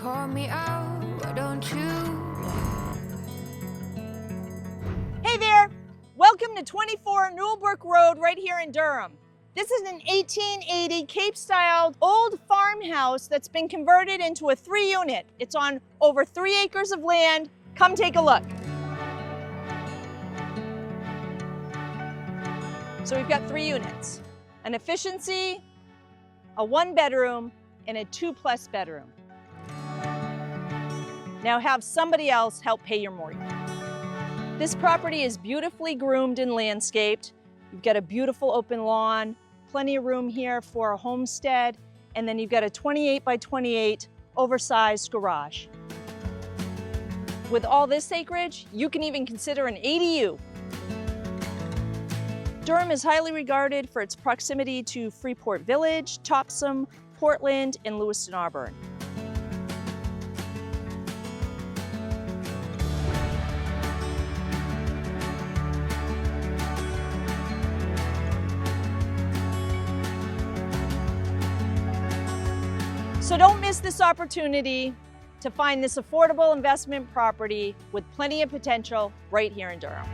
call me out, why don't you? Hey there, welcome to 24 Newell Brook Road right here in Durham. This is an 1880 Cape-styled old farmhouse that's been converted into a 3-unit. It's on over 3 acres of land. Come take a look. So we've got 3 units, an efficiency, a 1-bedroom, and a 2+ bedroom. Now have somebody else help pay your mortgage. This property is beautifully groomed and landscaped. You've got a beautiful open lawn, plenty of room here for a homestead, and then you've got a 28 by 28 oversized garage. With all this acreage, you can even consider an ADU. Durham is highly regarded for its proximity to Freeport Village, Topsham, Portland, and Lewiston-Auburn. So don't miss this opportunity to find this affordable investment property with plenty of potential right here in Durham.